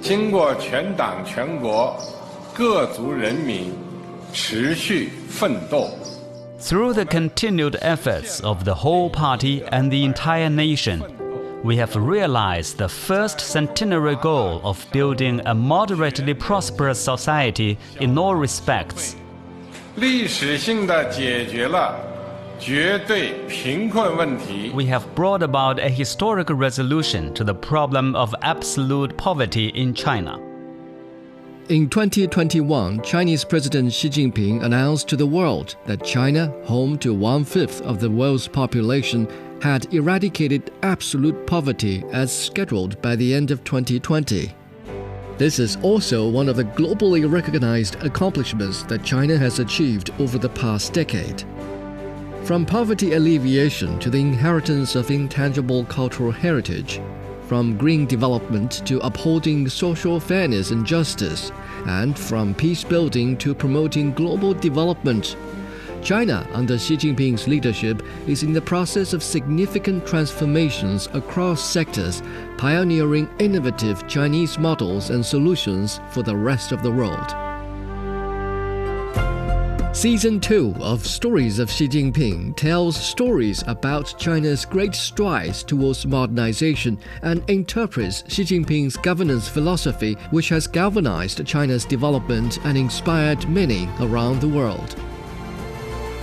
经过全党全国各族人民持续奋斗。 Through the continued efforts of the whole party and the entire nation, we have realized the first centenary goal of building a moderately prosperous society in all respects. 历史性地解决了绝对贫困问题。 We have brought about a historical resolution to the problem of absolute poverty in China. In 2021, Chinese President Xi Jinping announced to the world that China, home to 1/5 of the world's population, had eradicated absolute poverty as scheduled by the end of 2020. This is also one of the globally recognized accomplishments that China has achieved over the past decade. From poverty alleviation to the inheritance of intangible cultural heritage, from green development to upholding social fairness and justice, and from peace building to promoting global development, China, under Xi Jinping's leadership, is in the process of significant transformations across sectors, pioneering innovative Chinese models and solutions for the rest of the world. Season 2 of Stories of Xi Jinping tells stories about China's great strides towards modernization and interprets Xi Jinping's governance philosophy, which has galvanized China's development and inspired many around the world.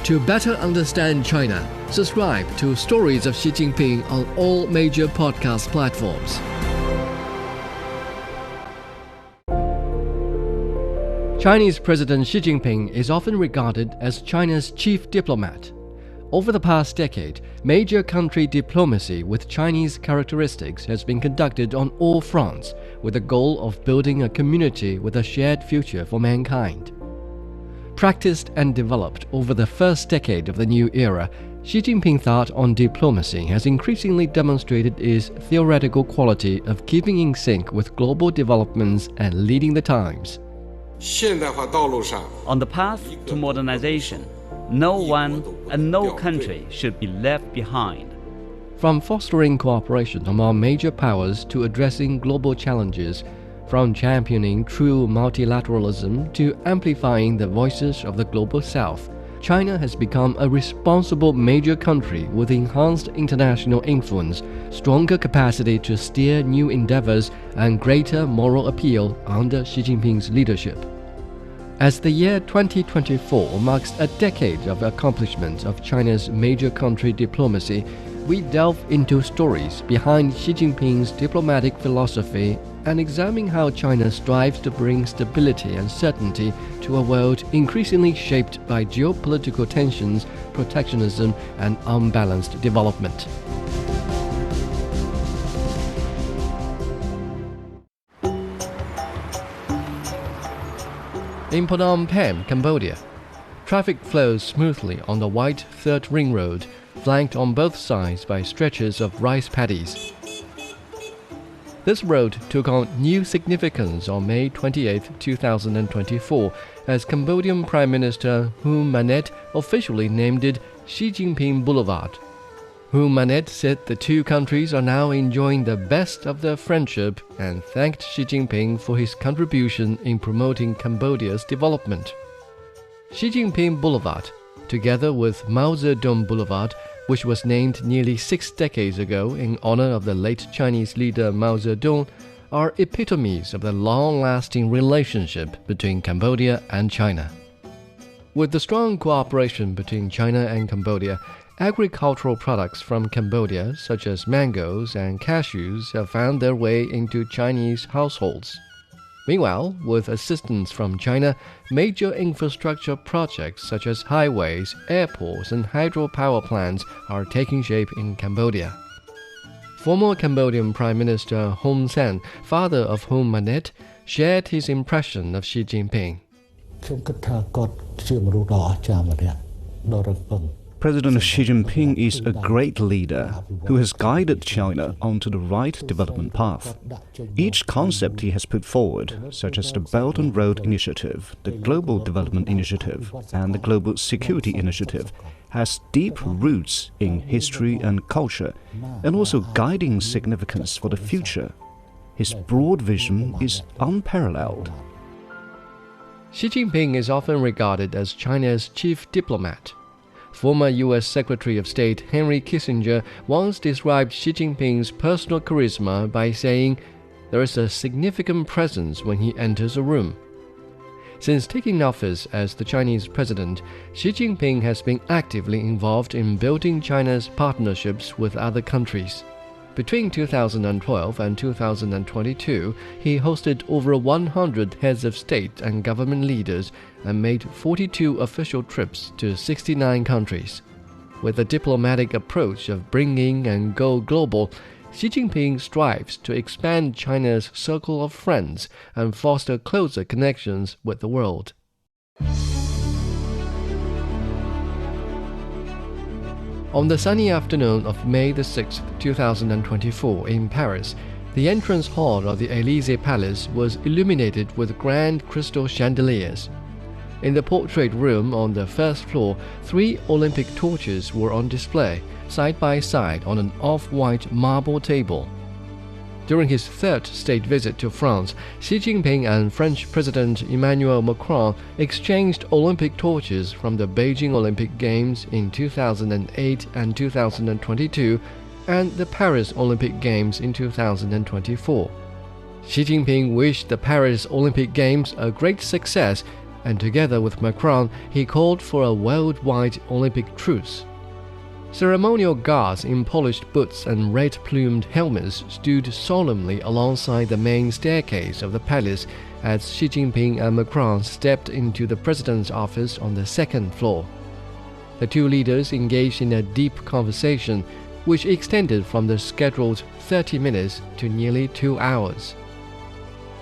To better understand China, subscribe to Stories of Xi Jinping on all major podcast platforms. Chinese President Xi Jinping is often regarded as China's chief diplomat. Over the past decade, major country diplomacy with Chinese characteristics has been conducted on all fronts, with the goal of building a community with a shared future for mankind. Practiced and developed over the first decade of the new era, Xi Jinping thought on diplomacy has increasingly demonstrated its theoretical quality of keeping in sync with global developments and leading the times. On the path to modernization, no one and no country should be left behind. From fostering cooperation among major powers to addressing global challenges, from championing true multilateralism to amplifying the voices of the global south, China has become a responsible major country with enhanced international influence, stronger capacity to steer new endeavors, and greater moral appeal under Xi Jinping's leadership. As the year 2024 marks a decade of accomplishment of China's major country diplomacy, we delve into stories behind Xi Jinping's diplomatic philosophy and examine how China strives to bring stability and certainty to a world increasingly shaped by geopolitical tensions, protectionism, and unbalanced development. In Phnom Penh, Cambodia, traffic flows smoothly on the white Third Ring Road, flanked on both sides by stretches of rice paddies. This road took on new significance on May 28, 2024, as Cambodian Prime Minister Hun Manet officially named it Xi Jinping Boulevard. Hun Manet said the two countries are now enjoying the best of their friendship and thanked Xi Jinping for his contribution in promoting Cambodia's development. Xi Jinping Boulevard, together with Mao Zedong Boulevard, which was named nearly 6 decades ago in honor of the late Chinese leader Mao Zedong, are epitomes of the long-lasting relationship between Cambodia and China. With the strong cooperation between China and Cambodia, agricultural products from Cambodia, such as mangoes and cashews, have found their way into Chinese households. Meanwhile, with assistance from China, major infrastructure projects such as highways, airports, and hydropower plants are taking shape in Cambodia. Former Cambodian Prime Minister Hun Sen, father of Hun Manet, shared his impression of Xi Jinping. President Xi Jinping is a great leader who has guided China onto the right development path. Each concept he has put forward, such as the Belt and Road Initiative, the Global Development Initiative, and the Global Security Initiative, has deep roots in history and culture, and also guiding significance for the future. His broad vision is unparalleled. Xi Jinping is often regarded as China's chief diplomat. Former U.S. Secretary of State Henry Kissinger once described Xi Jinping's personal charisma by saying, "There is a significant presence when he enters a room." Since taking office as the Chinese president, Xi Jinping has been actively involved in building China's partnerships with other countries. Between 2012 and 2022, he hosted over 100 heads of state and government leaders and made 42 official trips to 69 countries. With a diplomatic approach of bring in and go global, Xi Jinping strives to expand China's circle of friends and foster closer connections with the world. On the sunny afternoon of May 6, 2024, in Paris, the entrance hall of the Élysée Palace was illuminated with grand crystal chandeliers. In the portrait room on the first floor, 3 Olympic torches were on display, side by side on an off-white marble table. During his third state visit to France, Xi Jinping and French President Emmanuel Macron exchanged Olympic torches from the Beijing Olympic Games in 2008 and 2022 and the Paris Olympic Games in 2024. Xi Jinping wished the Paris Olympic Games a great success, and together with Macron, he called for a worldwide Olympic truce. Ceremonial guards in polished boots and red-plumed helmets stood solemnly alongside the main staircase of the palace as Xi Jinping and Macron stepped into the president's office on the second floor. The two leaders engaged in a deep conversation, which extended from the scheduled 30 minutes to nearly 2 hours.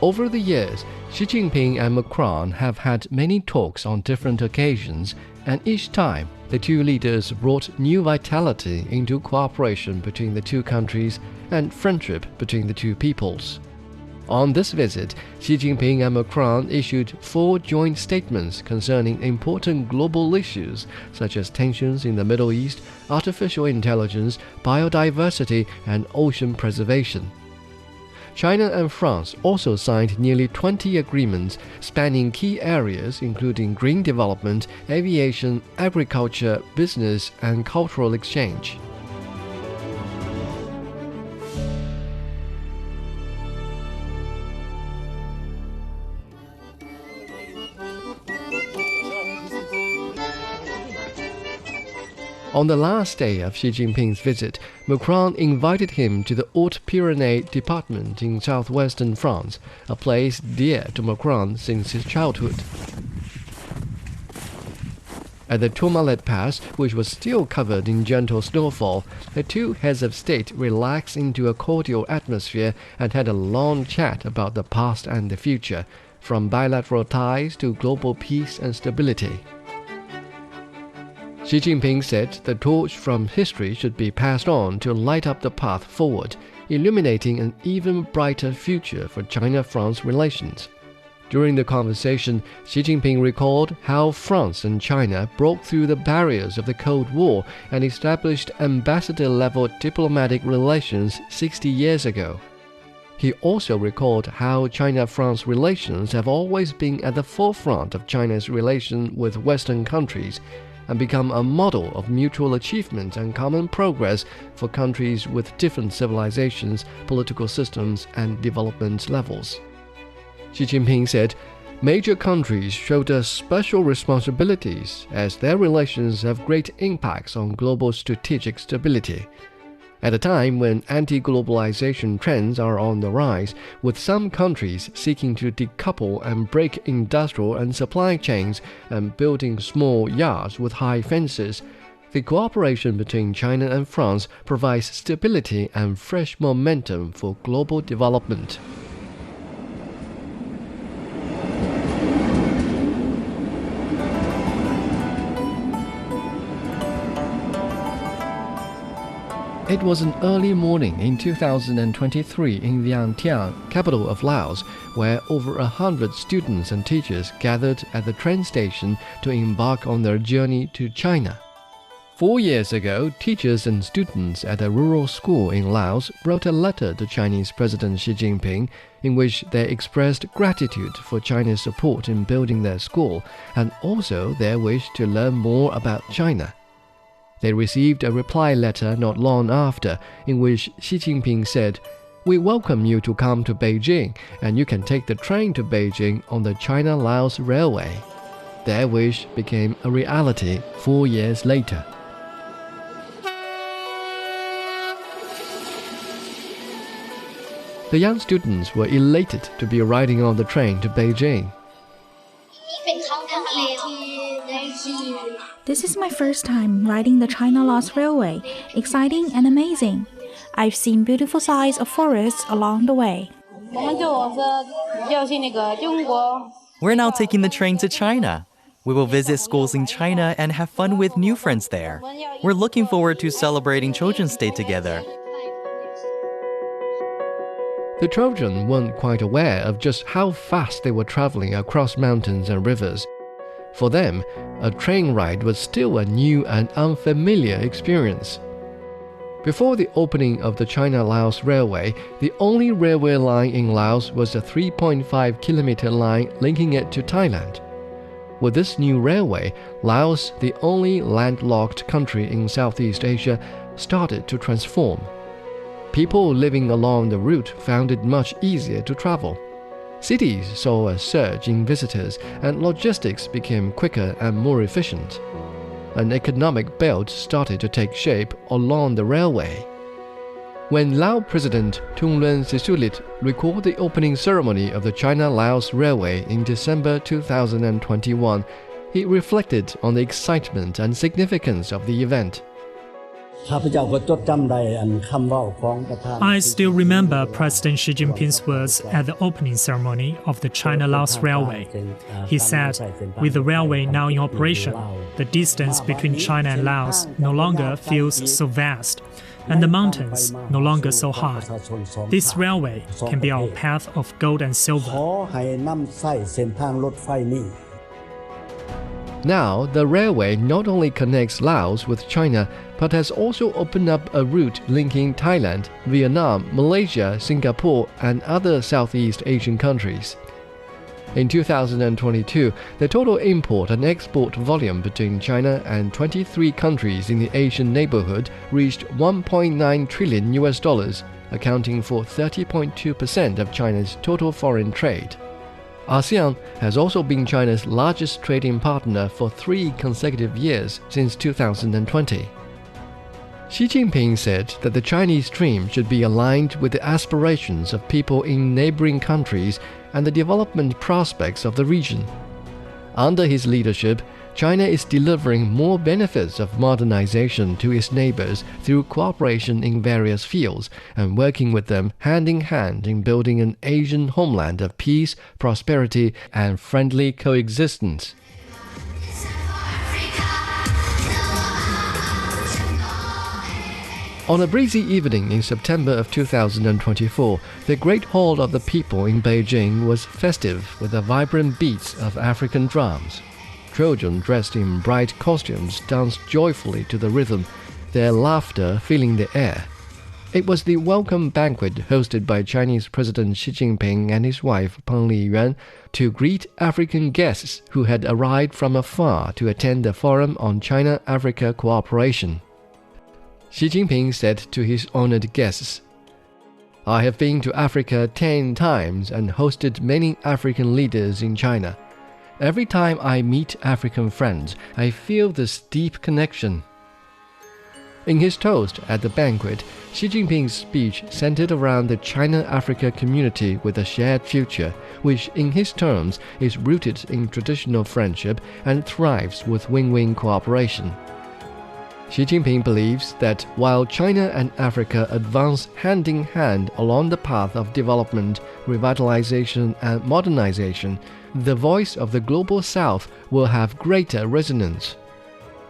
Over the years, Xi Jinping and Macron have had many talks on different occasions, and each time the two leaders brought new vitality into cooperation between the two countries and friendship between the two peoples. On this visit, Xi Jinping and Macron issued 4 joint statements concerning important global issues such as tensions in the Middle East, artificial intelligence, biodiversity, and ocean preservation. China and France also signed nearly 20 agreements spanning key areas including green development, aviation, agriculture, business, and cultural exchange. On the last day of Xi Jinping's visit, Macron invited him to the Haute-Pyrénées department in southwestern France, a place dear to Macron since his childhood. At the Tourmalet Pass, which was still covered in gentle snowfall, the two heads of state relaxed into a cordial atmosphere and had a long chat about the past and the future, from bilateral ties to global peace and stability. Xi Jinping said the torch from history should be passed on to light up the path forward, illuminating an even brighter future for China-France relations. During the conversation, Xi Jinping recalled how France and China broke through the barriers of the Cold War and established ambassador-level diplomatic relations 60 years ago. He also recalled how China-France relations have always been at the forefront of China's relation with Western countries, and become a model of mutual achievement and common progress for countries with different civilizations, political systems, and development levels. Xi Jinping said, "Major countries showed us special responsibilities as their relations have great impacts on global strategic stability. At a time when anti-globalization trends are on the rise, with some countries seeking to decouple and break industrial and supply chains and building small yards with high fences, the cooperation between China and France provides stability and fresh momentum for global development." It was an early morning in 2023 in Vientiane, capital of Laos, where over 100 students and teachers gathered at the train station to embark on their journey to China. 4 years ago, teachers and students at a rural school in Laos wrote a letter to Chinese President Xi Jinping in which they expressed gratitude for China's support in building their school and also their wish to learn more about China. They received a reply letter not long after in which Xi Jinping said, "We welcome you to come to Beijing, and you can take the train to Beijing on the China-Laos Railway." Their wish became a reality 4 years later. The young students were elated to be riding on the train to Beijing. This is my first time riding the China-Laos Railway. Exciting and amazing. I've seen beautiful sights of forests along the way. We're now taking the train to China. We will visit schools in China and have fun with new friends there. We're looking forward to celebrating Children's Day together. The children weren't quite aware of just how fast they were traveling across mountains and rivers. For them, a train ride was still a new and unfamiliar experience. Before the opening of the China-Laos Railway, the only railway line in Laos was a 3.5-kilometer line linking it to Thailand. With this new railway, Laos, the only landlocked country in Southeast Asia, started to transform. People living along the route found it much easier to travel. Cities saw a surge in visitors, and logistics became quicker and more efficient. An economic belt started to take shape along the railway. When Lao President Thongloun Sisoulith recalled the opening ceremony of the China-Laos Railway in December 2021, he reflected on the excitement and significance of the event. I still remember President Xi Jinping's words at the opening ceremony of the China-Laos Railway. He said, "With the railway now in operation, the distance between China and Laos no longer feels so vast, and the mountains no longer so high. This railway can be our path of gold and silver." Now, the railway not only connects Laos with China, but has also opened up a route linking Thailand, Vietnam, Malaysia, Singapore, and other Southeast Asian countries. In 2022, the total import and export volume between China and 23 countries in the Asian neighborhood reached $1.9 trillion, accounting for 30.2% of China's total foreign trade. ASEAN has also been China's largest trading partner for 3 consecutive years since 2020. Xi Jinping said that the Chinese dream should be aligned with the aspirations of people in neighboring countries and the development prospects of the region. Under his leadership, China is delivering more benefits of modernization to its neighbors through cooperation in various fields and working with them hand in hand in building an Asian homeland of peace, prosperity, and friendly coexistence. On a breezy evening in September of 2024, the Great Hall of the People in Beijing was festive with the vibrant beats of African drums. Children dressed in bright costumes danced joyfully to the rhythm, their laughter filling the air. It was the welcome banquet hosted by Chinese President Xi Jinping and his wife Peng Liyuan to greet African guests who had arrived from afar to attend the Forum on China-Africa Cooperation. Xi Jinping said to his honored guests, "I have been to Africa 10 times and hosted many African leaders in China. Every time I meet African friends, I feel this deep connection." In his toast at the banquet, Xi Jinping's speech centered around the China-Africa community with a shared future, which in his terms is rooted in traditional friendship and thrives with win-win cooperation. Xi Jinping believes that while China and Africa advance hand in hand along the path of development, revitalization, and modernization, the voice of the Global South will have greater resonance.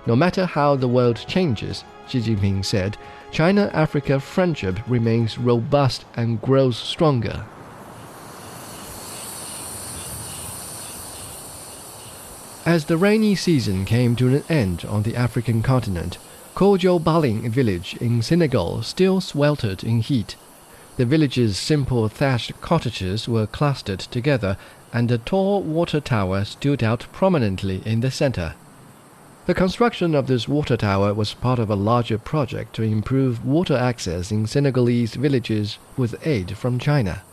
No matter how the world changes, Xi Jinping said, China-Africa friendship remains robust and grows stronger. As the rainy season came to an end on the African continent, Kojo Baling village in Senegal still sweltered in heat. The village's simple thatched cottages were clustered together, and a tall water tower stood out prominently in the center. The construction of this water tower was part of a larger project to improve water access in Senegalese villages with aid from China.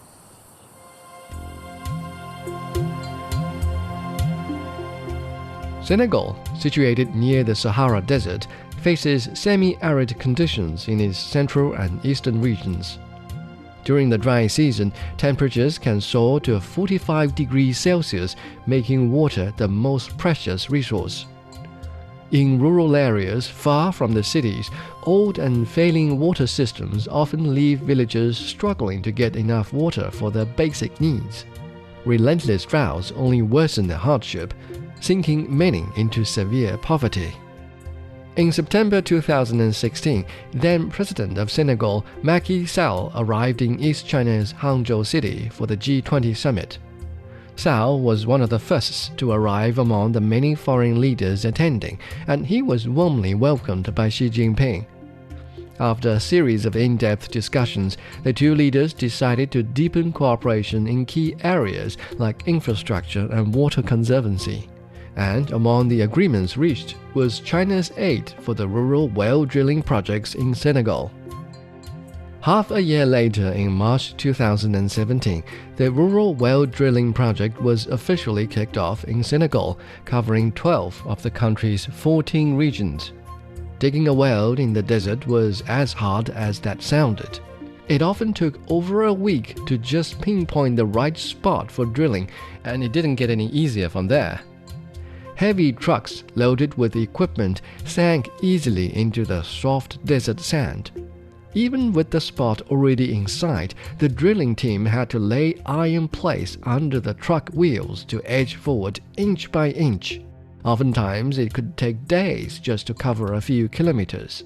Senegal, situated near the Sahara Desert, faces semi-arid conditions in its central and eastern regions. During the dry season, temperatures can soar to 45 degrees Celsius, making water the most precious resource. In rural areas far from the cities, old and failing water systems often leave villagers struggling to get enough water for their basic needs. Relentless droughts only worsen the hardship, sinking many into severe poverty. In September 2016, then-President of Senegal, Macky Sall, arrived in East China's Hangzhou city for the G20 summit. Sall was one of the first to arrive among the many foreign leaders attending, and he was warmly welcomed by Xi Jinping. After a series of in-depth discussions, the two leaders decided to deepen cooperation in key areas like infrastructure and water conservancy. And among the agreements reached was China's aid for the rural well drilling projects in Senegal. Half a year later, in March 2017, the rural well drilling project was officially kicked off in Senegal, covering 12 of the country's 14 regions. Digging a well in the desert was as hard as that sounded. It often took over a week to just pinpoint the right spot for drilling, and it didn't get any easier from there. Heavy trucks loaded with equipment sank easily into the soft desert sand. Even with the spot already in sight, the drilling team had to lay iron plates under the truck wheels to edge forward inch by inch. Oftentimes, it could take days just to cover a few kilometers.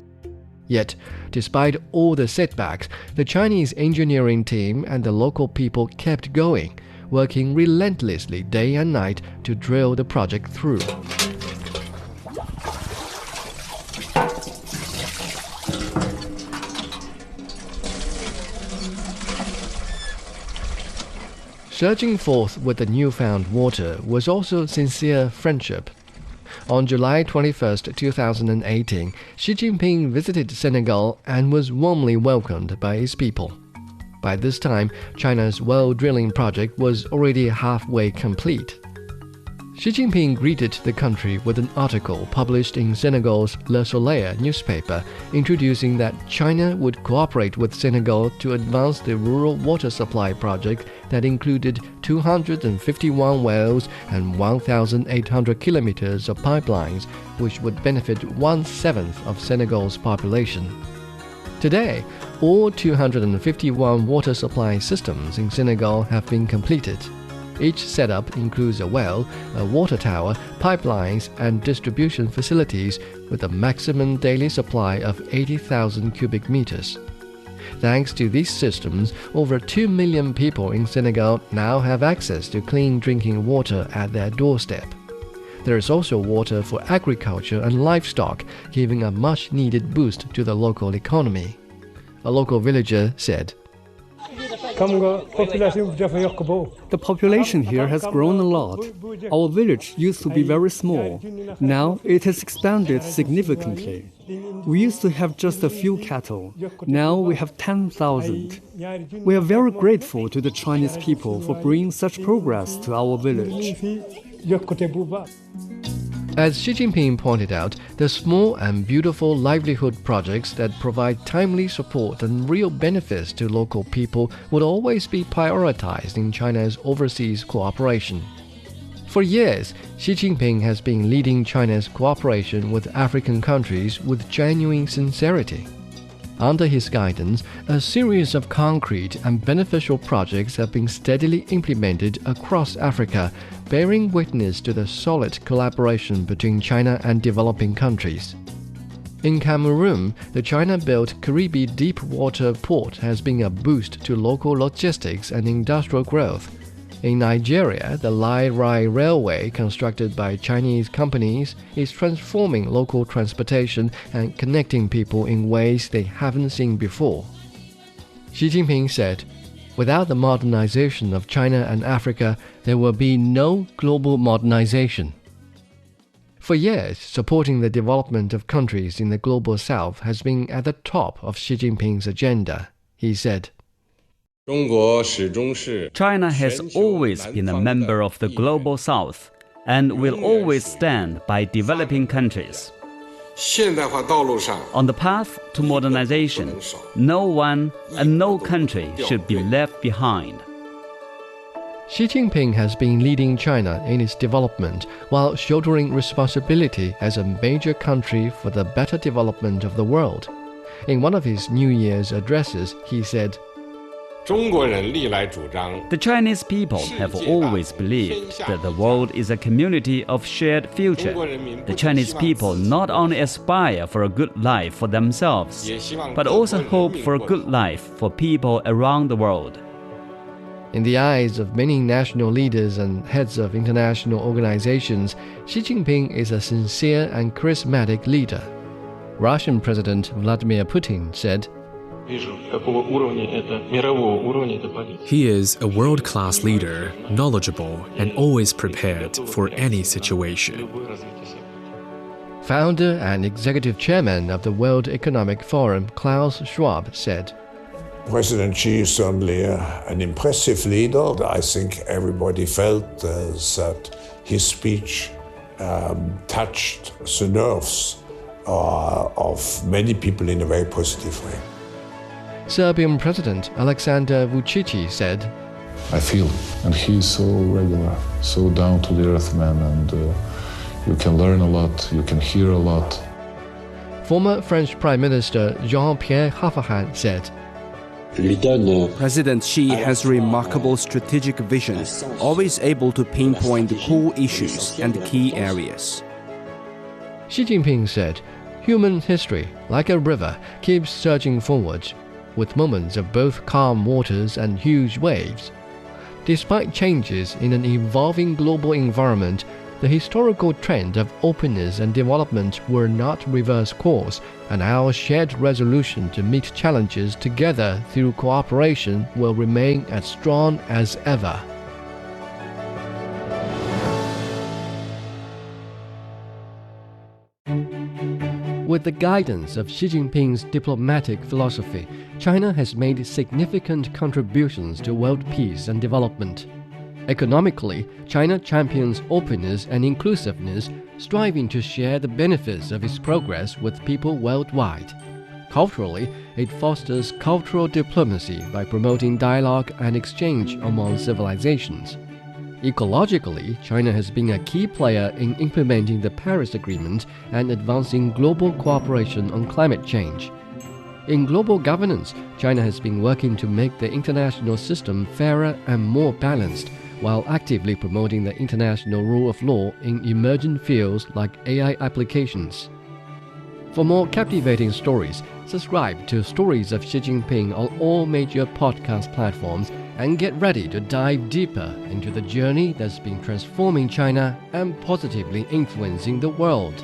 Yet, despite all the setbacks, the Chinese engineering team and the local people kept going, working relentlessly day and night to drill the project through. Surging forth with the newfound water was also sincere friendship. On July 21, 2018, Xi Jinping visited Senegal and was warmly welcomed by his people. By this time, China's well drilling project was already halfway complete. Xi Jinping greeted the country with an article published in Senegal's Le Soleil newspaper, introducing that China would cooperate with Senegal to advance the rural water supply project that included 251 wells and 1,800 kilometers of pipelines, which would benefit 1/7 of Senegal's population. Today, all 251 water supply systems in Senegal have been completed. Each setup includes a well, a water tower, pipelines, and distribution facilities with a maximum daily supply of 80,000 cubic meters. Thanks to these systems, over 2 million people in Senegal now have access to clean drinking water at their doorstep. There is also water for agriculture and livestock, giving a much-needed boost to the local economy. A local villager said, "The population here has grown a lot. Our village used to be very small. Now it has expanded significantly. We used to have just a few cattle. Now we have 10,000. We are very grateful to the Chinese people for bringing such progress to our village." As Xi Jinping pointed out, the small and beautiful livelihood projects that provide timely support and real benefits to local people would always be prioritized in China's overseas cooperation. For years, Xi Jinping has been leading China's cooperation with African countries with genuine sincerity. Under his guidance, a series of concrete and beneficial projects have been steadily implemented across Africa, bearing witness to the solid collaboration between China and developing countries. In Cameroon, the China-built Karibi deep-water port has been a boost to local logistics and industrial growth. In Nigeria, the Lai Rai Railway, constructed by Chinese companies, is transforming local transportation and connecting people in ways they haven't seen before. Xi Jinping said, "Without the modernization of China and Africa, there will be no global modernization." For years, supporting the development of countries in the global south has been at the top of Xi Jinping's agenda. He said, China has always been a member of the global south and will always stand by developing countries. On the path to modernization, no one and no country should be left behind. Xi Jinping has been leading China in its development while shouldering responsibility as a major country for the better development of the world. In one of his New Year's addresses, he said, The Chinese people have always believed that the world is a community of shared future. The Chinese people not only aspire for a good life for themselves, but also hope for a good life for people around the world. In the eyes of many national leaders and heads of international organizations, Xi Jinping is a sincere and charismatic leader. Russian President Vladimir Putin said, He is a world-class leader, knowledgeable and always prepared for any situation. Founder and executive chairman of the World Economic Forum, Klaus Schwab, said, President Xi is certainly an impressive leader. I think everybody felt that his speech touched the nerves of many people in a very positive way. Serbian President Aleksandar Vučić said, I feel, and he is so regular, so down-to-the-earth man, and you can learn a lot, you can hear a lot. Former French Prime Minister Jean-Pierre Raffarin said, President Xi has remarkable strategic vision, always able to pinpoint the core issues and key areas. Xi Jinping said, human history, like a river, keeps surging forward, with moments of both calm waters and huge waves. Despite changes in an evolving global environment, the historical trend of openness and development will not reverse course, and our shared resolution to meet challenges together through cooperation will remain as strong as ever. With the guidance of Xi Jinping's diplomatic philosophy, China has made significant contributions to world peace and development. Economically, China champions openness and inclusiveness, striving to share the benefits of its progress with people worldwide. Culturally, it fosters cultural diplomacy by promoting dialogue and exchange among civilizations. Ecologically, China has been a key player in implementing the Paris Agreement and advancing global cooperation on climate change. In global governance, China has been working to make the international system fairer and more balanced, while actively promoting the international rule of law in emerging fields like AI applications. For more captivating stories, subscribe to Stories of Xi Jinping on all major podcast platforms and get ready to dive deeper into the journey that's been transforming China and positively influencing the world.